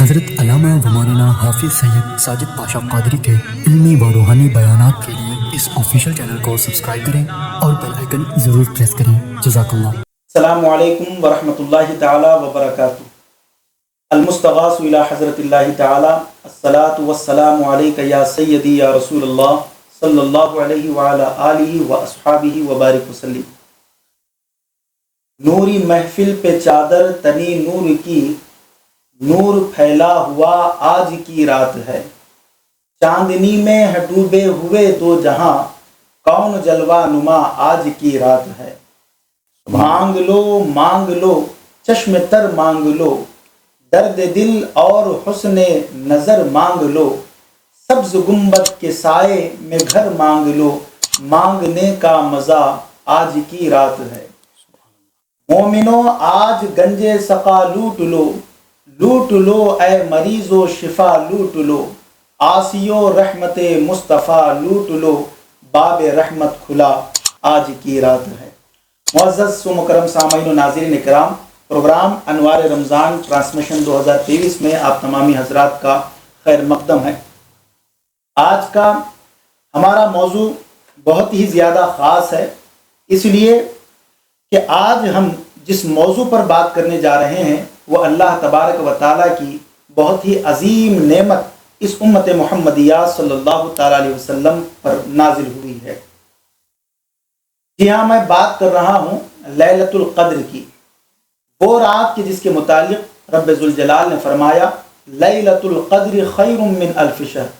حضرت علامہ و مولانا حافظ سید ساجد پاشا قادری کے علمی و روحانی بیانات کے لیے اس آفیشیل چینل کو سبسکرائب کریں اور بیل آئیکن ضرور پریس کریں۔ جزاک اللہ۔ السلام علیکم ورحمۃ اللہ تعالی وبرکاتہ۔ المستغاث الى حضرت اللہ تعالی الصلاۃ والسلام علیک یا سیدی یا رسول اللہ صلی اللہ علیہ وعلی آلہ واصحابہ وبارک وسلم۔ نوری محفل پہ چادر تنی نور کی، نور پھیلا ہوا آج کی رات ہے۔ چاندنی میں ہے ڈوبے ہوئے دو جہاں، کون جلوہ نما آج کی رات ہے۔ مانگ لو چشم تر مانگ لو، درد دل اور حسن نظر مانگ لو، سبز گنبد کے سائے میں گھر مانگ لو، مانگنے کا مزہ آج کی رات ہے۔ مومنو آج گنجے سقا لوٹ لو اے مریض و شفا لوٹ لو، آسیو رحمت مصطفیٰ لوٹ لو، باب رحمت کھلا آج کی رات ہے۔ معزز و مکرم سامعین و ناظرین اکرام، پروگرام انوار رمضان ٹرانسمیشن 2023 میں آپ تمامی حضرات کا خیر مقدم ہے۔ آج کا ہمارا موضوع بہت ہی زیادہ خاص ہے، اس لیے کہ آج ہم جس موضوع پر بات کرنے جا رہے ہیں وہ اللہ تبارک و تعالیٰ کی بہت ہی عظیم نعمت اس امت محمدیہ صلی اللہ تعالیٰ علیہ وسلم پر نازل ہوئی ہے۔ جی ہاں، میں بات کر رہا ہوں لیلۃ القدر کی، وہ رات کی جس کے متعلق رب ذوالجلال نے فرمایا لیلۃ القدر خیر من الف شہر،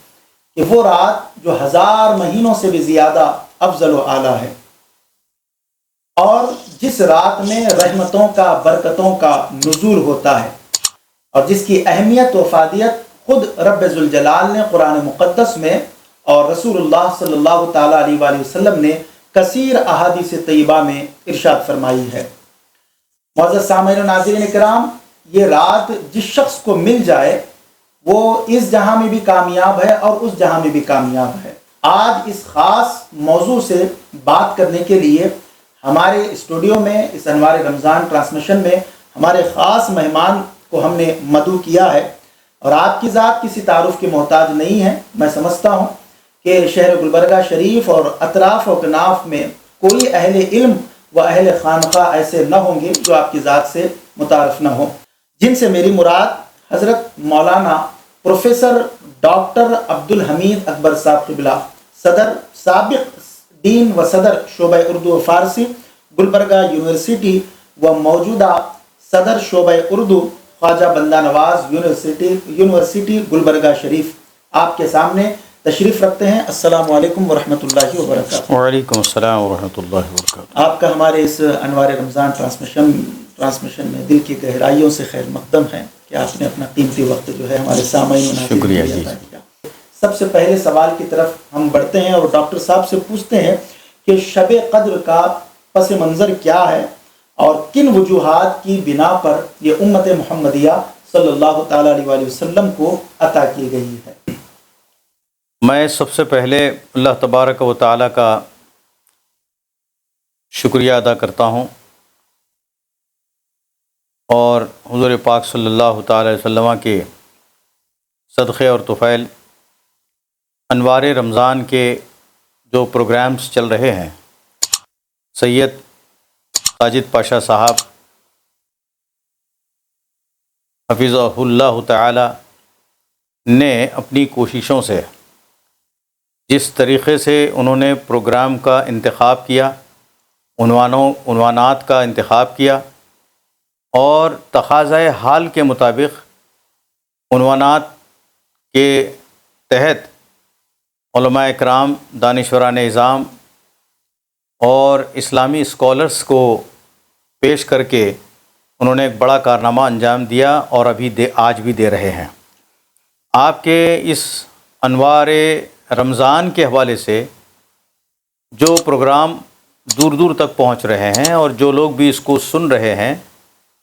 کہ وہ رات جو 1000 مہینوں سے بھی زیادہ افضل و اعلیٰ ہے، اور جس رات میں رحمتوں کا برکتوں کا نزول ہوتا ہے، اور جس کی اہمیت و افادیت خود رب ذوالجلال نے قرآن مقدس میں اور رسول اللہ صلی اللہ تعالیٰ علیہ وآلہ وسلم نے کثیر احادیث طیبہ میں ارشاد فرمائی ہے۔ معزز سامعین و ناظرین کرام، یہ رات جس شخص کو مل جائے وہ اس جہاں میں بھی کامیاب ہے اور اس جہاں میں بھی کامیاب ہے۔ آج اس خاص موضوع سے بات کرنے کے لیے ہمارے اسٹوڈیو میں اس انوار رمضان ٹرانسمیشن میں ہمارے خاص مہمان کو ہم نے مدعو کیا ہے، اور آپ کی ذات کسی تعارف کے محتاج نہیں ہے۔ میں سمجھتا ہوں کہ شہر گلبرگہ شریف اور اطراف و کناف میں کوئی اہل علم و اہل خانقاہ ایسے نہ ہوں گے جو آپ کی ذات سے متعارف نہ ہوں، جن سے میری مراد حضرت مولانا پروفیسر ڈاکٹر عبدالحمید اکبر صاحب قبلہ، صدر سابق دین و صدر شعبہ اردو و فارسی گلبرگہ یونیورسٹی و موجودہ صدر شعبہ اردو خواجہ بندہ نواز یونیورسٹی گلبرگہ شریف آپ کے سامنے تشریف رکھتے ہیں۔ السلام علیکم ورحمۃ اللہ وبرکاتہ۔ وعلیکم السلام ورحمۃ اللہ وبرکاتہ۔ آپ کا ہمارے اس انوار رمضان ٹرانسمیشن میں دل کی گہرائیوں سے خیر مقدم ہے کہ آپ نے اپنا قیمتی وقت جو ہے ہمارے سامعین و ناظرین شکریہ کے لیے عطا کیا۔ سب سے پہلے سوال کی طرف ہم بڑھتے ہیں اور ڈاکٹر صاحب سے پوچھتے ہیں کہ شب قدر کا پس منظر کیا ہے اور کن وجوہات کی بنا پر یہ امت محمدیہ صلی اللہ تعالیٰ علیہ وآلہ وسلم کو عطا کی گئی ہے۔ میں سب سے پہلے اللہ تبارک و تعالیٰ کا شکریہ ادا کرتا ہوں، اور حضور پاک صلی اللہ تعالیٰ علیہ وسلم کے صدقے اور طفیل انوار رمضان کے جو پروگرامز چل رہے ہیں، سید ساجد پاشا صاحب حفظہ اللہ تعالی نے اپنی کوششوں سے جس طریقے سے انہوں نے پروگرام کا انتخاب کیا، عنوانات کا انتخاب کیا، اور تقاضۂ حال کے مطابق عنوانات کے تحت علماء اکرام، دانشوران اعظام اور اسلامی اسکالرس کو پیش کر کے انہوں نے ایک بڑا کارنامہ انجام دیا، اور آج بھی دے رہے ہیں۔ آپ کے اس انوار رمضان کے حوالے سے جو پروگرام دور دور تک پہنچ رہے ہیں اور جو لوگ بھی اس کو سن رہے ہیں،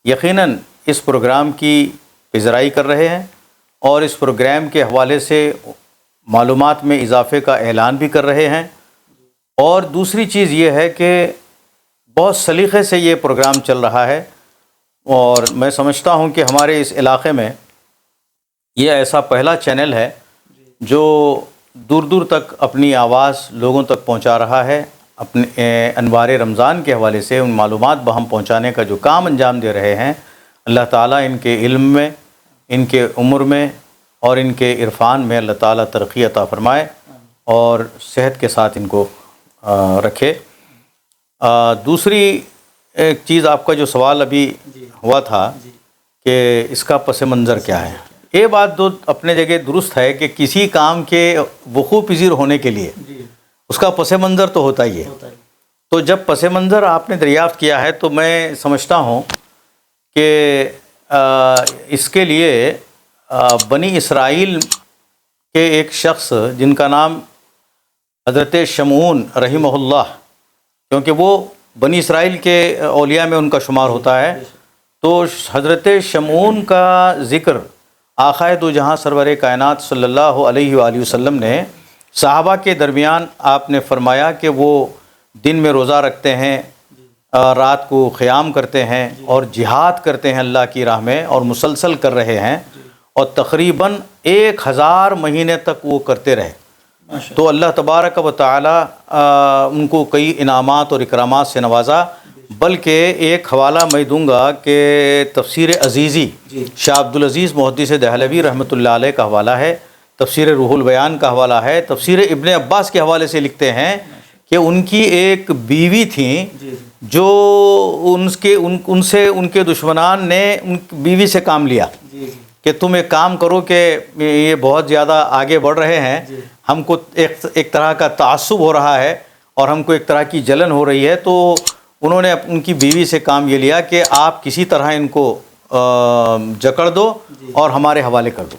یقیناً اس پروگرام کی پذیرائی کر رہے ہیں، اور اس پروگرام کے حوالے سے معلومات میں اضافے کا اعلان بھی کر رہے ہیں۔ اور دوسری چیز یہ ہے کہ بہت سلیقے سے یہ پروگرام چل رہا ہے، اور میں سمجھتا ہوں کہ ہمارے اس علاقے میں یہ ایسا پہلا چینل ہے جو دور دور تک اپنی آواز لوگوں تک پہنچا رہا ہے، اپنے انوار رمضان کے حوالے سے ان معلومات بہم پہنچانے کا جو کام انجام دے رہے ہیں۔ اللہ تعالیٰ ان کے علم میں، ان کے عمر میں اور ان کے عرفان میں اللہ تعالیٰ ترقی عطا فرمائے اور صحت کے ساتھ ان کو رکھے۔ دوسری ایک چیز، آپ کا جو سوال ابھی ہوا تھا کہ اس کا پس منظر کیا ہے، یہ بات تو اپنے جگہ درست ہے کہ کسی کام کے وقوع پذیر ہونے کے لیے اس کا پس منظر تو ہوتا ہی ہے۔ تو جب پس منظر آپ نے دریافت کیا ہے تو میں سمجھتا ہوں کہ اس کے لیے بنی اسرائیل کے ایک شخص جن کا نام حضرت شمعون رحمہ اللہ، کیونکہ وہ بنی اسرائیل کے اولیاء میں ان کا شمار ہوتا ہے، تو حضرت شمعون کا ذکر آقائے دو جہاں سرور کائنات صلی اللہ علیہ وآلہ وسلم نے صحابہ کے درمیان آپ نے فرمایا کہ وہ دن میں روزہ رکھتے ہیں، رات کو قیام کرتے ہیں اور جہاد کرتے ہیں اللہ کی راہ میں، اور مسلسل کر رہے ہیں، اور تقریباً 1000 مہینے تک وہ کرتے رہے۔ تو اللہ تبارک و تعالی ان کو کئی انعامات اور اکرامات سے نوازا، بلکہ ایک حوالہ میں دوں گا کہ تفسیر عزیزی شاہ عبدالعزیز محدث دہلوی رحمۃ اللہ علیہ کا حوالہ ہے، تفسیر روح البیان کا حوالہ ہے، تفسیر ابن عباس کے حوالے سے لکھتے ہیں کہ ان کی ایک بیوی تھیں جو ان سے ان کے دشمنان نے ان بیوی سے کام لیا کہ تم ایک کام کرو کہ یہ بہت زیادہ آگے بڑھ رہے ہیں، ہم کو ایک طرح کا تعصب ہو رہا ہے اور ہم کو ایک طرح کی جلن ہو رہی ہے، تو انہوں نے ان کی بیوی سے کام یہ لیا کہ آپ کسی طرح ان کو جکڑ دو اور ہمارے حوالے کر دو۔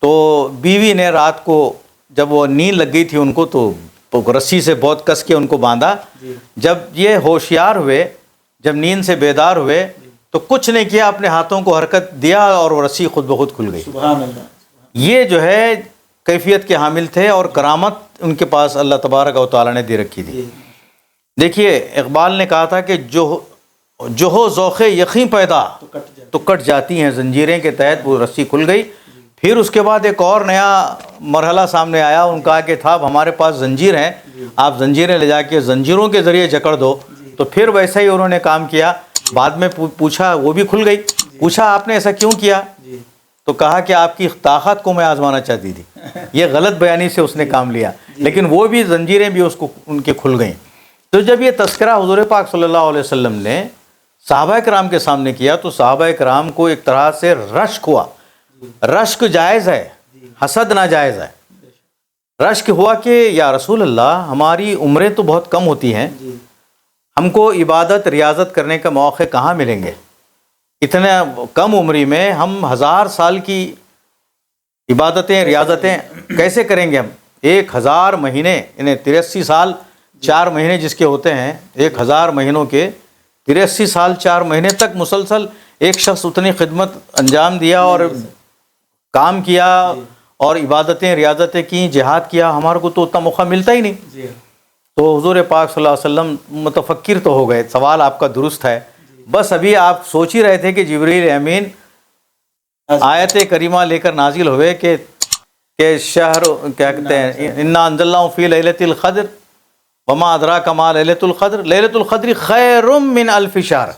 تو بیوی نے رات کو جب وہ نیند لگ گئی تھی ان کو، تو رسی سے بہت کس کے ان کو باندھا۔ جب یہ ہوشیار ہوئے، جب نیند سے بیدار ہوئے تو کچھ نہیں کیا، اپنے ہاتھوں کو حرکت دیا اور وہ رسی خود بخود کھل گئی۔ سبحان اللہ۔ یہ جو ہے کیفیت کے حامل تھے اور کرامت ان کے پاس اللہ تبارک و تعالیٰ نے دے رکھی تھی۔ دیکھیے اقبال نے کہا تھا کہ جو ہو ذوق یقین پیدا تو کٹ جاتی ہیں زنجیریں، کے تحت وہ رسی کھل گئی۔ پھر اس کے بعد ایک اور نیا مرحلہ سامنے آیا، ان کہا کہ تھا ہمارے پاس زنجیر ہیں، آپ زنجیریں لے جا کے زنجیروں کے ذریعے جکڑ دو۔ تو پھر ویسا ہی انہوں نے کام کیا، بعد میں پوچھا، وہ بھی کھل گئی، پوچھا آپ نے ایسا کیوں کیا؟ تو کہا کہ آپ کی طاقت کو میں آزمانا چاہتی تھی۔ یہ غلط بیانی سے اس نے کام لیا، لیکن وہ بھی زنجیریں بھی اس کو ان کے کھل گئیں۔ تو جب یہ تذکرہ حضور پاک صلی اللہ علیہ وسلم نے صحابہ کرام کے سامنے کیا تو صحابہ کرام کو ایک طرح سے رشک ہوا۔ رشک جائز ہے، حسد ناجائز ہے۔ رشک ہوا کہ یا رسول اللہ، ہماری عمریں تو بہت کم ہوتی ہیں، ہم کو عبادت ریاضت کرنے کا موقع کہاں ملیں گے؟ اتنے کم عمری میں ہم 1000 سال کی عبادتیں ریاضتیں کیسے کریں گے؟ ہم 1000 مہینے، یعنی 83 سال 4 مہینے جس کے ہوتے ہیں، 1000 مہینوں کے 83 سال 4 مہینے تک مسلسل ایک شخص اتنی خدمت انجام دیا اور کام کیا اور عبادتیں ریاضتیں کی، جہاد کیا، ہمارے کو تو اتنا موقع ملتا ہی نہیں۔ تو حضور پاک صلی اللہ علیہ وسلم متفکر تو ہو گئے، سوال آپ کا درست ہے، بس ابھی آپ سوچ ہی رہے تھے کہ جبریل امین آیت کریمہ لے کر نازل ہوئے کہ شہر کیا کہتے ہیں، انا انزلناہ فی لیلۃ القدر وما ادراک ما لیلۃ القدر لیلۃ القدر خیر من الف شہر،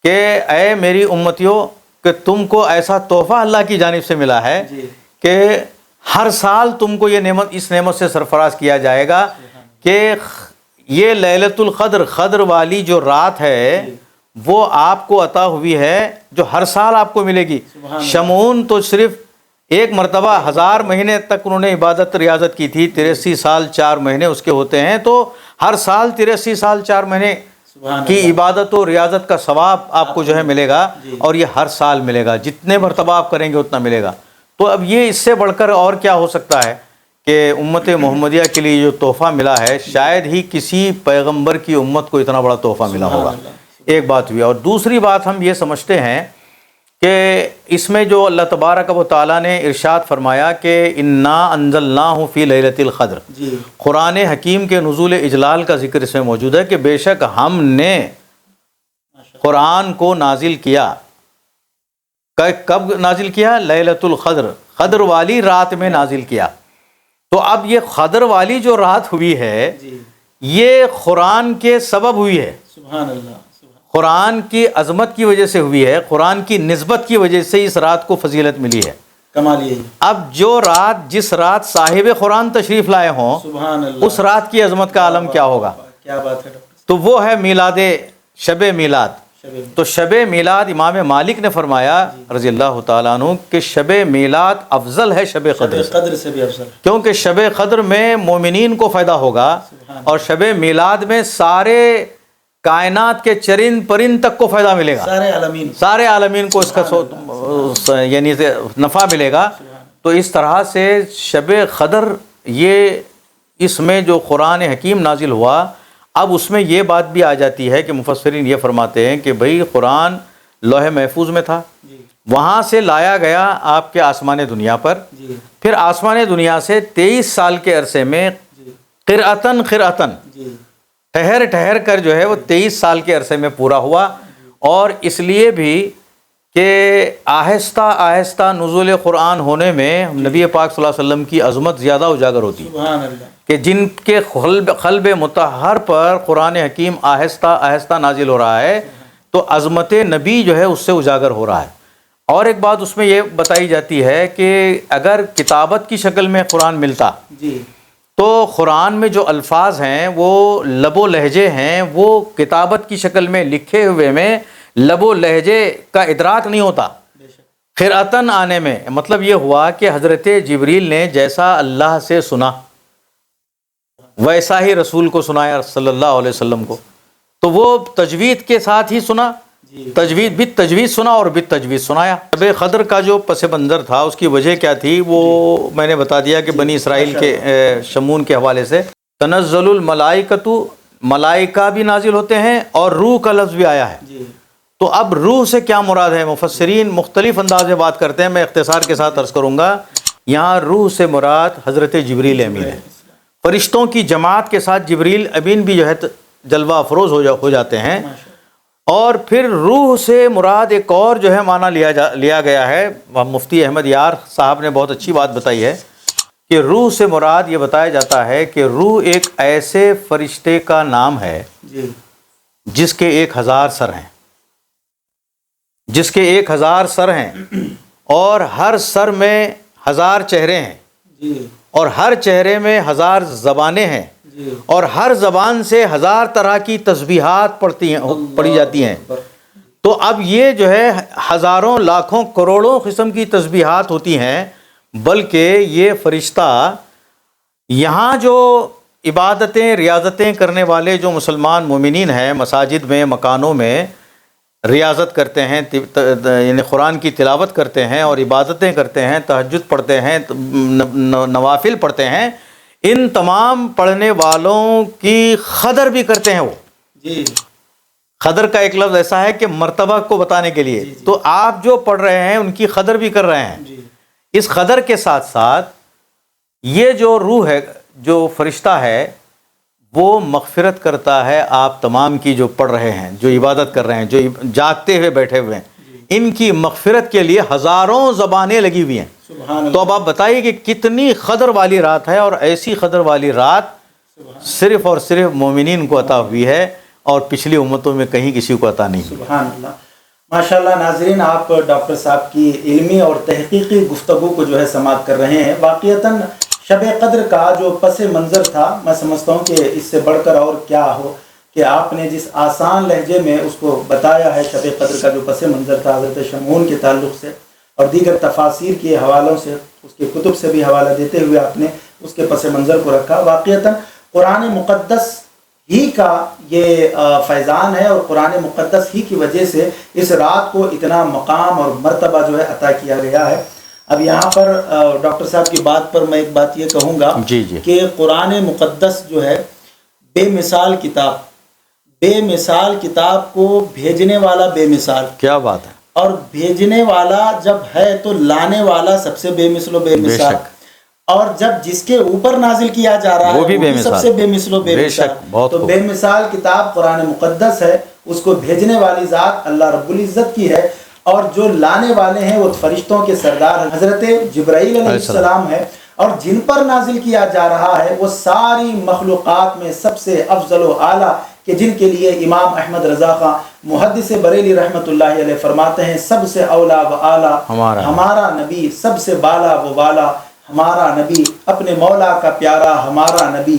کہ اے میری امتیوں کہ تم کو ایسا تحفہ اللہ کی جانب سے ملا ہے کہ ہر سال تم کو یہ نعمت، اس نعمت سے سرفراز کیا جائے گا کہ یہ لیلۃ القدر، قدر والی جو رات ہے وہ آپ کو عطا ہوئی ہے، جو ہر سال آپ کو ملے گی۔ شمعون تو صرف ایک مرتبہ 1000 مہینے تک انہوں نے عبادت ریاضت کی تھی، 83 سال 4 مہینے اس کے ہوتے ہیں، تو ہر سال 83 سال 4 مہینے کی عبادت و ریاضت کا ثواب آپ کو جو ہے ملے گا، اور یہ ہر سال ملے گا، جتنے مرتبہ آپ کریں گے اتنا ملے گا۔ تو اب یہ اس سے بڑھ کر اور کیا ہو سکتا ہے کہ امت محمدیہ کے لیے جو تحفہ ملا ہے، شاید ہی کسی پیغمبر کی امت کو اتنا بڑا تحفہ ملا ہوگا۔ ایک بات ہوئی، اور دوسری بات ہم یہ سمجھتے ہیں کہ اس میں جو اللہ تبارک و تعالیٰ نے ارشاد فرمایا کہ انا انزلناہ فی لیلۃ القدر، قرآن حکیم کے نزول اجلال کا ذکر اس میں موجود ہے کہ بے شک ہم نے قرآن کو نازل کیا کب نازل کیا؟ لیلۃ القدر، قدر والی رات میں نازل کیا۔ تو اب یہ قدر والی جو رات ہوئی ہے جی یہ قرآن کے سبب ہوئی ہے، سبحان اللہ، قرآن کی عظمت کی وجہ سے ہوئی ہے، قرآن کی نسبت کی وجہ سے اس رات کو فضیلت ملی ہے۔ کمال یہی، اب جو رات، جس رات صاحب قرآن تشریف لائے ہوں، سبحان اللہ، اس رات کی عظمت کا عالم کیا ہوگا؟ کیا بات ہے ڈاکٹر تو وہ ہے میلاد، شب میلاد۔ صاحب، تو شب میلاد امام مالک نے فرمایا رضی اللہ تعالیٰ عنہ کہ شب میلاد افضل ہے شب قدر سے، قدر سے بھی افضل ہے۔ کیونکہ شب قدر میں مومنین کو فائدہ ہوگا، اور شب میلاد میں سارے کائنات کے چرند پرند تک کو فائدہ ملے گا، سارے عالمین، سارے عالمین کو اس کا یعنی نفع ملے گا۔ تو اس طرح سے شب قدر، یہ اس میں جو قرآن حکیم نازل ہوا، اب اس میں یہ بات بھی آ جاتی ہے کہ مفسرین یہ فرماتے ہیں کہ بھئی قرآن لوح محفوظ میں تھا، جی وہاں سے لایا گیا آپ کے آسمان دنیا پر، جی پھر آسمان دنیا سے 23 سال کے عرصے میں جی قرأتن جی ٹھہر ٹھہر کر جو ہے وہ 23 سال کے عرصے میں پورا ہوا۔ اور اس لیے بھی کہ آہستہ آہستہ نزول قرآن ہونے میں نبی پاک صلی اللہ علیہ وسلم کی عظمت زیادہ اجاگر ہوتی ہے، سبحان اللہ، کہ جن کے قلب مطہر پر قرآن حکیم آہستہ آہستہ نازل ہو رہا ہے تو عظمت نبی جو ہے اس سے اجاگر ہو رہا ہے۔ اور ایک بات اس میں یہ بتائی جاتی ہے کہ اگر کتابت کی شکل میں قرآن ملتا جی تو قرآن میں جو الفاظ ہیں وہ لب و لہجے ہیں، وہ کتابت کی شکل میں لکھے ہوئے میں لب و لہجے کا ادراک نہیں ہوتا۔ بے شک، قرأتن آنے میں مطلب یہ ہوا کہ حضرت جبریل نے جیسا اللہ سے سنا ویسا ہی رسول کو سنایا صلی اللہ علیہ وسلم کو، تو وہ تجوید کے ساتھ ہی سنا، جی تجوید بھی تجوید سنا اور بھی تجوید سنایا۔ شب قدر کا جو پس منظر تھا اس کی وجہ کیا تھی وہ میں نے بتا دیا کہ بنی اسرائیل کے شمون کے حوالے سے تنزل الملائکۃ، ملائکہ بھی نازل ہوتے ہیں اور روح کا لفظ بھی آیا ہے۔ جی تو اب روح سے کیا مراد ہے؟ مفسرین مختلف انداز میں بات کرتے ہیں، میں اختصار کے ساتھ عرض کروں گا۔ یہاں روح سے مراد حضرت جبریل امین ہے، فرشتوں کی جماعت کے ساتھ جبریل امین بھی جو ہے جلوہ افروز ہو جاتے ہیں۔ اور پھر روح سے مراد ایک اور جو ہے معنی لیا گیا ہے، مفتی احمد یار صاحب نے بہت اچھی بات بتائی ہے کہ روح سے مراد یہ بتایا جاتا ہے کہ روح ایک ایسے فرشتے کا نام ہے جی جس کے 1000 سر ہیں، جس کے 1000 سر ہیں اور ہر سر میں 1000 چہرے ہیں، جی اور ہر چہرے میں 1000 زبانیں ہیں، جی اور ہر زبان سے 1000 طرح کی تسبیحات پڑھی جاتی ہیں۔ تو اب یہ جو ہے ہزاروں لاکھوں کروڑوں قسم کی تسبیحات ہوتی ہیں، بلکہ یہ فرشتہ یہاں جو عبادتیں ریاضتیں کرنے والے جو مسلمان مومنین ہیں مساجد میں مکانوں میں ریاضت کرتے ہیں، یعنی قرآن کی تلاوت کرتے ہیں اور عبادتیں کرتے ہیں، تہجد پڑھتے ہیں، نوافل پڑھتے ہیں، ان تمام پڑھنے والوں کی قدر بھی کرتے ہیں۔ وہ جی قدر کا ایک لفظ ایسا ہے کہ مرتبہ کو بتانے کے لیے، تو آپ جو پڑھ رہے ہیں ان کی قدر بھی کر رہے ہیں۔ جی اس قدر کے ساتھ ساتھ یہ جو روح ہے، جو فرشتہ ہے، وہ مغفرت کرتا ہے آپ تمام کی، جو پڑھ رہے ہیں، جو عبادت کر رہے ہیں، جو جاگتے ہوئے بیٹھے ہوئے ہیں، ان کی مغفرت کے لیے ہزاروں زبانیں لگی ہوئی ہیں۔ سبحان تو اب آپ بتائیے کہ کتنی قدر والی رات ہے، اور ایسی قدر والی رات صرف اور صرف مومنین کو عطا ہوئی ہے، اور پچھلی امتوں میں کہیں کسی کو عطا نہیں ہوئی۔ سبحان اللہ، ماشاءاللہ۔ ناظرین، آپ ڈاکٹر صاحب کی علمی اور تحقیقی گفتگو کو جو ہے سماعت کر رہے ہیں۔ واقعتاً شب قدر کا جو پس منظر تھا، میں سمجھتا ہوں کہ اس سے بڑھ کر اور کیا ہو کہ آپ نے جس آسان لہجے میں اس کو بتایا ہے۔ شب قدر کا جو پس منظر تھا حضرت شمعون کے تعلق سے اور دیگر تفاسیر کے حوالوں سے، اس کے کتب سے بھی حوالہ دیتے ہوئے آپ نے اس کے پس منظر کو رکھا۔ واقعتاً قرآن مقدس ہی کا یہ فیضان ہے، اور قرآن مقدس ہی کی وجہ سے اس رات کو اتنا مقام اور مرتبہ جو ہے عطا کیا گیا ہے۔ اب یہاں پر ڈاکٹر صاحب کی بات پر میں ایک بات یہ کہوں گا کہ قرآن مقدس جو ہے بے مثال کتاب، بے مثال کتاب کو بھیجنے والا بے مثال، کیا بات ہے، اور بھیجنے والا جب ہے تو لانے والا سب سے بے مثل و بے مثال، اور جب جس کے اوپر نازل کیا جا رہا ہے وہ بھی سب سے بے مثل و بے مثال۔ تو بے مثال کتاب قرآن مقدس ہے، اس کو بھیجنے والی ذات اللہ رب العزت کی ہے، اور جو لانے والے ہیں وہ فرشتوں کے سردار حضرت جبرائیل علیہ السلام ہے، اور جن پر نازل کیا جا رہا ہے وہ ساری مخلوقات میں سب سے افضل و اعلیٰ، کہ جن کے لیے امام احمد رضا خان محدث بریلی رحمۃ اللہ علیہ فرماتے ہیں سب سے اولا و اعلیٰ ہمارا نبی، سب سے بالا و بالا ہمارا نبی، اپنے مولا کا پیارا ہمارا نبی،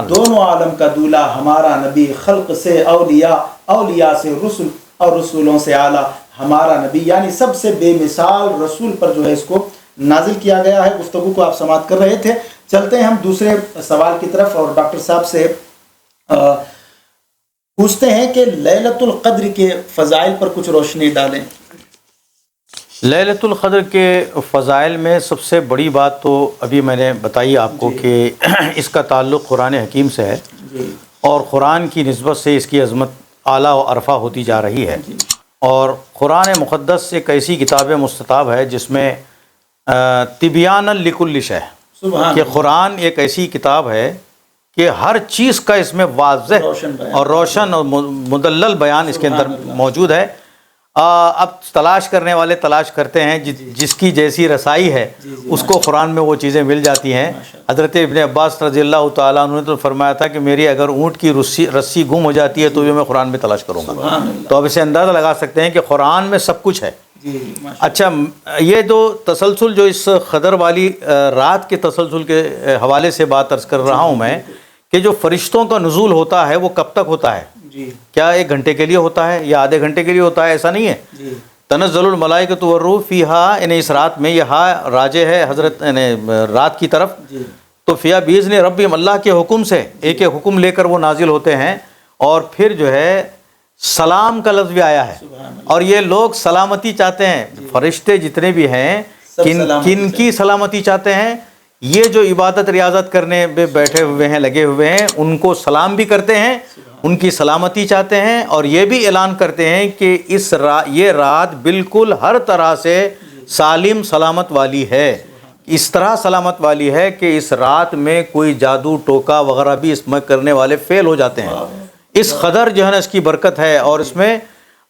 دونوں عالم کا دولہ ہمارا نبی، خلق سے اولیاء، اولیاء سے رسل، اور رسولوں سے اعلیٰ ہمارا نبی، یعنی سب سے بے مثال رسول پر جو ہے اس کو نازل کیا گیا ہے۔ گفتگو کو آپ سماعت کر رہے تھے، چلتے ہیں ہم دوسرے سوال کی طرف، اور ڈاکٹر صاحب سے پوچھتے ہیں کہ لیلۃ القدر کے فضائل پر کچھ روشنی ڈالیں۔ لیلۃ القدر کے فضائل میں سب سے بڑی بات تو ابھی میں نے بتائی آپ کو کہ اس کا تعلق قرآن حکیم سے ہے، اور قرآن کی نسبت سے اس کی عظمت اعلیٰ و عرفہ ہوتی جا رہی ہے، اور قرآن مقدس ایک ایسی کتاب مستطاب ہے جس میں تبیان لکل شیء، کہ قرآن ایک ایسی کتاب ہے کہ ہر چیز کا اس میں واضح اور روشن اور مدلل بیان اس کے اندر موجود ہے۔ اب تلاش کرنے والے تلاش کرتے ہیں، جس کی جیسی رسائی ہے اس کو قرآن میں وہ چیزیں مل جاتی ہیں۔ حضرت ابن عباس رضی اللہ تعالیٰ عنہ نے تو فرمایا تھا کہ میری اگر اونٹ کی رسی گم ہو جاتی ہے تو یہ میں قرآن میں تلاش کروں گا۔ تو اب اسے اندازہ لگا سکتے ہیں کہ قرآن میں سب کچھ ہے۔ اچھا، یہ جو تسلسل جو اس قدر والی رات کے تسلسل کے حوالے سے بات عرض کر رہا ہوں میں، کہ جو فرشتوں کا نزول ہوتا ہے وہ کب تک ہوتا ہے؟ کیا 1 گھنٹے کے لیے ہوتا ہے یا آدھے گھنٹے کے لیے ہوتا ہے؟ ایسا نہیں ہے۔ تنزل الملائکۃ والروح فیہا، یعنی اس رات میں، یہ ہاں راجع ہے حضرت رات کی طرف، تو فیہا باذن ربہم، اللہ کے حکم سے ایک ایک حکم لے کر وہ نازل ہوتے ہیں، اور پھر جو ہے سلام کا لفظ بھی آیا ہے، اور یہ لوگ سلامتی چاہتے ہیں، فرشتے جتنے بھی ہیں کن کی سلامتی چاہتے ہیں؟ یہ جو عبادت ریاضت کرنے میں بیٹھے ہوئے ہیں، لگے ہوئے ہیں، ان کو سلام بھی کرتے ہیں، ان کی سلامتی چاہتے ہیں، اور یہ بھی اعلان کرتے ہیں کہ یہ رات بالکل ہر طرح سے سالم سلامت والی ہے، اس طرح سلامت والی ہے کہ اس رات میں کوئی جادو ٹوکا وغیرہ بھی اس میں کرنے والے فیل ہو جاتے ہیں۔ اس قدر جو ہے نا اس کی برکت ہے، اور اس میں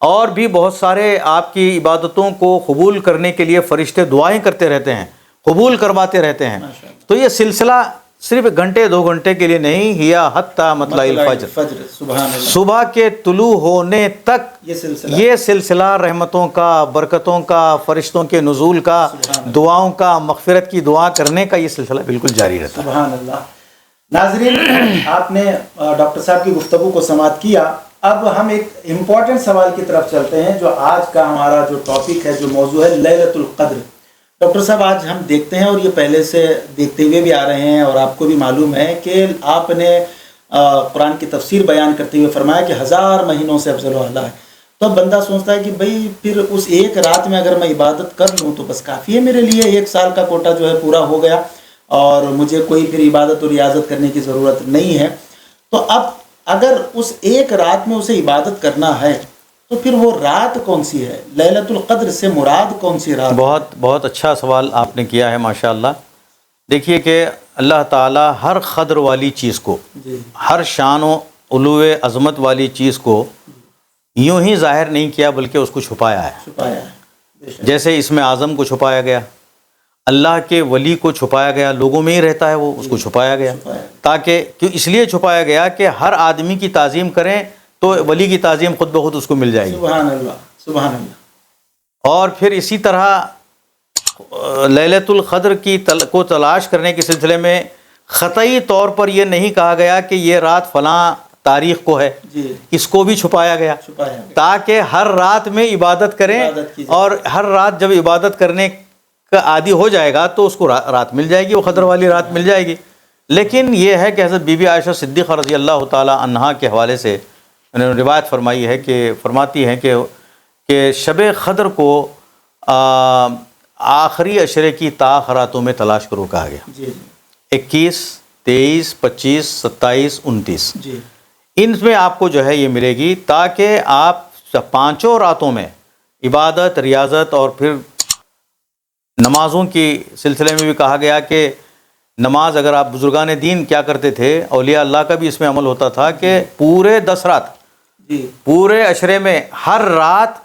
اور بھی بہت سارے آپ کی عبادتوں کو قبول کرنے کے لیے فرشتے دعائیں کرتے رہتے ہیں، قبول کرواتے رہتے ہیں۔ تو یہ سلسلہ صرف 1 گھنٹے 2 گھنٹے کے لیے نہیں، ہیا حتی مطلع الفجر، صبح کے طلوع ہونے تک یہ سلسلہ رحمتوں کا، برکتوں کا، فرشتوں کے نزول کا، دعاؤں کا، مغفرت کی دعا کرنے کا، یہ سلسلہ بالکل جاری رہتا ہے۔ سبحان اللہ۔ ناظرین، آپ نے ڈاکٹر صاحب کی گفتگو کو سماعت کیا، اب ہم ایک امپورٹنٹ سوال کی طرف چلتے ہیں، جو آج کا ہمارا جو ٹاپک ہے، جو موضوع ہے لیلۃ القدر۔ ڈاکٹر صاحب، آج ہم دیکھتے ہیں، اور یہ پہلے سے دیکھتے ہوئے بھی آ رہے ہیں، اور آپ کو بھی معلوم ہے کہ آپ نے قرآن کی تفسیر بیان کرتے ہوئے فرمایا کہ 1000 مہینوں سے افضل و اعلیٰ ہے۔ تو اب بندہ سوچتا ہے کہ بھئی پھر اس ایک رات میں اگر میں عبادت کر لوں تو بس کافی ہے میرے لیے، 1 سال کا کوٹا جو ہے پورا ہو گیا، اور مجھے کوئی پھر عبادت اور ریاضت کرنے کی ضرورت نہیں ہے۔ تو اب اگر اس ایک رات میں اسے عبادت کرنا ہے تو پھر وہ رات کون سی ہے؟ لیلۃ القدر سے مراد کون سی رات؟ بہت اچھا سوال آپ نے کیا ہے، ماشاءاللہ۔ دیکھیے کہ اللہ تعالیٰ ہر قدر والی چیز کو، ہر شان و علو عظمت والی چیز کو یوں ہی ظاہر نہیں کیا، بلکہ اس کو چھپایا ہے۔ جیسے اس میں اعظم کو چھپایا گیا، اللہ کے ولی کو چھپایا گیا، لوگوں میں ہی رہتا ہے وہ، اس کو چھپایا گیا، تاکہ اس لیے چھپایا گیا کہ ہر آدمی کی تعظیم کریں تو ولی کی تعظیم خود بخود اس کو مل جائے گی۔ سبحان اللہ، سبحان اللہ۔ اور پھر اسی طرح لیلۃ القدر کو تلاش کرنے کے سلسلے میں قطعی طور پر یہ نہیں کہا گیا کہ یہ رات فلاں تاریخ کو ہے، اس کو بھی چھپایا گیا تاکہ ہر رات میں عبادت کریں، اور ہر رات جب عبادت کرنے کا عادی ہو جائے گا تو اس کو رات مل جائے گی، وہ قدر والی رات مل جائے گی۔ لیکن یہ ہے کہ حضرت بی بی عائشہ صدیقہ رضی اللہ تعالی عنہا کے حوالے سے انہوں نے روایت فرمائی ہے کہ فرماتی ہیں کہ شب قدر کو آخری عشرے کی تاخراتوں میں تلاش کرو کہا گیا، 21، 23، 25، 27، 29، ان میں آپ کو جو ہے یہ ملے گی، تاکہ آپ 5 راتوں میں عبادت، ریاضت، اور پھر نمازوں کی سلسلے میں بھی کہا گیا کہ نماز، اگر آپ بزرگان دین کیا کرتے تھے، اولیاء اللہ کا بھی اس میں عمل ہوتا تھا کہ پورے 10 رات، پورے عشرے میں ہر رات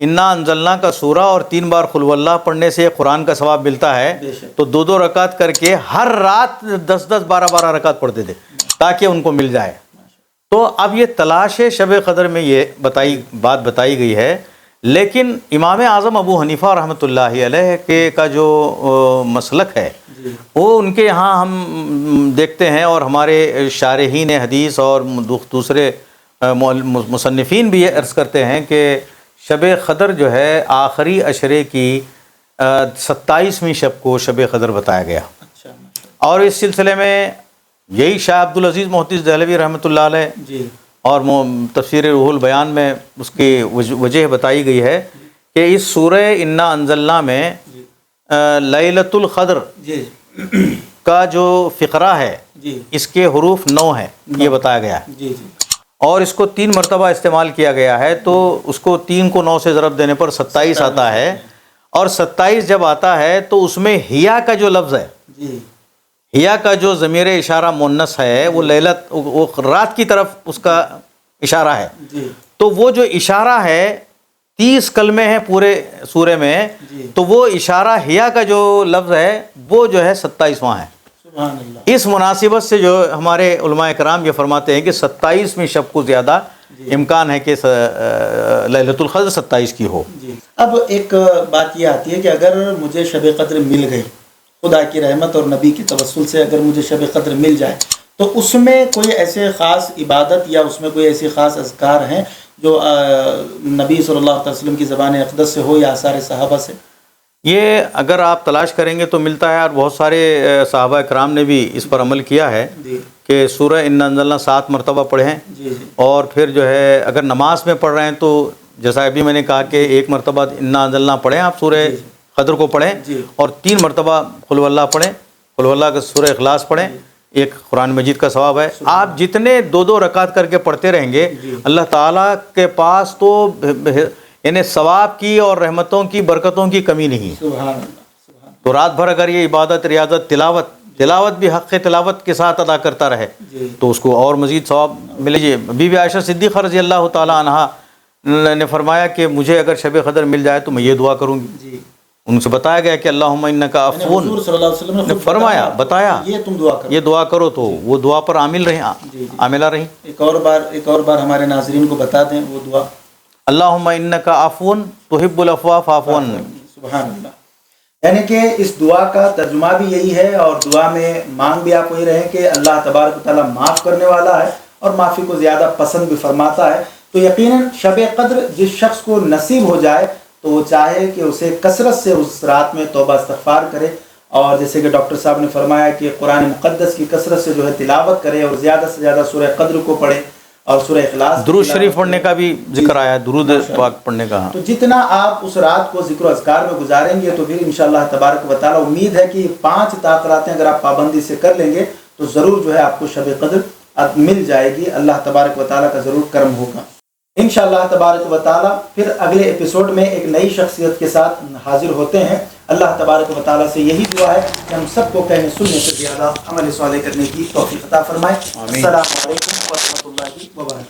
انا انزلنا کا سورہ اور 3 بار قل واللہ پڑھنے سے قرآن کا ثواب ملتا ہے، بے شک۔ تو 2 رکعت کر کے ہر رات 10 12 رکعت پڑھتے تھے تاکہ ان کو مل جائے۔ تو اب یہ تلاش شب قدر میں یہ بات بتائی گئی ہے، لیکن امام اعظم ابو حنیفہ رحمۃ اللہ علیہ کا جو مسلک ہے وہ ان کے یہاں ہم دیکھتے ہیں، اور ہمارے شارحین حدیث اور دوسرے مصنفین بھی یہ عرض کرتے ہیں کہ شب قدر جو ہے آخری عشرے کی 27ویں شب کو شب قدر بتایا گیا۔ اور اس سلسلے میں یہی شاہ عبدالعزیز محدث دہلوی رحمۃ اللہ علیہ اور تفسیر روح البیان میں اس کی وجہ بتائی گئی ہے کہ اس سورہ انا انزلنا میں لیلۃ القدر کا جو فقرہ ہے اس کے حروف 9 ہیں، یہ بتایا گیا ہے، اور اس کو 3 مرتبہ استعمال کیا گیا ہے، تو اس کو 3 کو 9 سے ضرب دینے پر 27 آتا ہے، اور 27 جب آتا ہے تو اس میں ہیا کا جو لفظ ہے، ہیا کا جو ضمیر اشارہ مونس ہے وہ وہ رات کی طرف اس کا اشارہ ہے، تو وہ جو اشارہ ہے 30 کلمے ہیں پورے سورے میں، تو وہ اشارہ ہیا کا جو لفظ ہے وہ جو ہے 27واں ہے۔ اس مناسبت سے جو ہمارے علماء کرام یہ فرماتے ہیں کہ 27ویں شب کو زیادہ امکان ہے کہ لیلۃ القدر 27 کی ہو۔ اب ایک بات یہ آتی ہے کہ اگر مجھے شب قدر مل گئی، خدا کی رحمت اور نبی کی توسل سے اگر مجھے شب قدر مل جائے، تو اس میں کوئی ایسے خاص عبادت یا اس میں کوئی ایسی خاص اذکار ہیں جو نبی صلی اللہ علیہ وسلم کی زبان اقدس سے ہو یا آثار صحابہ سے؟ یہ اگر آپ تلاش کریں گے تو ملتا ہے، اور بہت سارے صحابہ کرام نے بھی اس پر عمل کیا ہے کہ سورہ انا انزلنا 7 مرتبہ پڑھیں، اور پھر جو ہے اگر نماز میں پڑھ رہے ہیں تو جیسا ابھی میں نے کہا کہ 1 مرتبہ انا انزلنا پڑھیں، آپ سورہ قدر کو پڑھیں، اور 3 مرتبہ قل واللہ پڑھیں، قل واللہ کا سورہ اخلاص پڑھیں، ایک قرآن مجید کا ثواب ہے۔ آپ جتنے 2 رکعت کر کے پڑھتے رہیں گے اللہ تعالیٰ کے پاس تو یعنی ثواب کی اور رحمتوں کی برکتوں کی کمی نہیں۔ سبحان اللہ۔ تو رات بھر اگر یہ عبادت، ریاضت، تلاوت بھی حق تلاوت کے ساتھ ادا کرتا رہے تو اس کو اور مزید ثواب ملے گی۔ بی بی عائشہ صدیقہ رضی اللہ تعالیٰ عنہا نے فرمایا کہ مجھے اگر شب قدر مل جائے تو میں یہ دعا کروں گی۔ ان سے بتایا گیا کہ اللہم انکا عفون، حضور صلی اللہ علیہ وسلم نے فرمایا، بتایا یہ تم دعا کرو، یہ دعا کرو، تو وہ دعا پر عاملہ رہیں۔ ایک اور بار ہمارے ناظرین کو بتا دیں وہ دعا۔ اللہم انکا عفون تحب العفو فاعف عنی۔ سبحان اللہ۔ یعنی کہ اس دعا کا ترجمہ بھی یہی ہے، اور دعا میں مانگ بھی آپ وہی رہیں کہ اللہ تبارک و تعالیٰ معاف کرنے والا ہے اور معافی کو زیادہ پسند بھی فرماتا ہے۔ تو یقیناً شب قدر جس شخص کو نصیب ہو جائے تو وہ چاہے کہ اسے کثرت سے اس رات میں توبہ استغفار کرے، اور جیسے کہ ڈاکٹر صاحب نے فرمایا کہ قرآن مقدس کی کثرت سے جو ہے تلاوت کرے، اور زیادہ سے زیادہ سورہ قدر کو پڑھے، اور سورہ اخلاص، درود شریف پڑھنے کا بھی ذکر آیا ہے، درود پاک پڑھنے کا۔ تو جتنا آپ اس رات کو ذکر و اذکار میں گزاریں گے تو پھر انشاءاللہ تبارک و تعالیٰ امید ہے کہ 5 طاقتیں اگر آپ پابندی سے کر لیں گے تو ضرور جو ہے آپ کو شب قدر مل جائے گی، اللہ تبارک و تعالیٰ کا ضرور کرم ہوگا انشاءاللہ تبارک و تعالیٰ۔ پھر اگلے ایپیسوڈ میں ایک نئی شخصیت کے ساتھ حاضر ہوتے ہیں۔ اللہ تبارک و تعالیٰ سے یہی دعا ہے کہ ہم سب کو کہنے سننے سے زیادہ عمل صالح کرنے کی توفیق عطا فرمائے۔ السلام علیکم ورحمۃ اللہ وبرکاتہ۔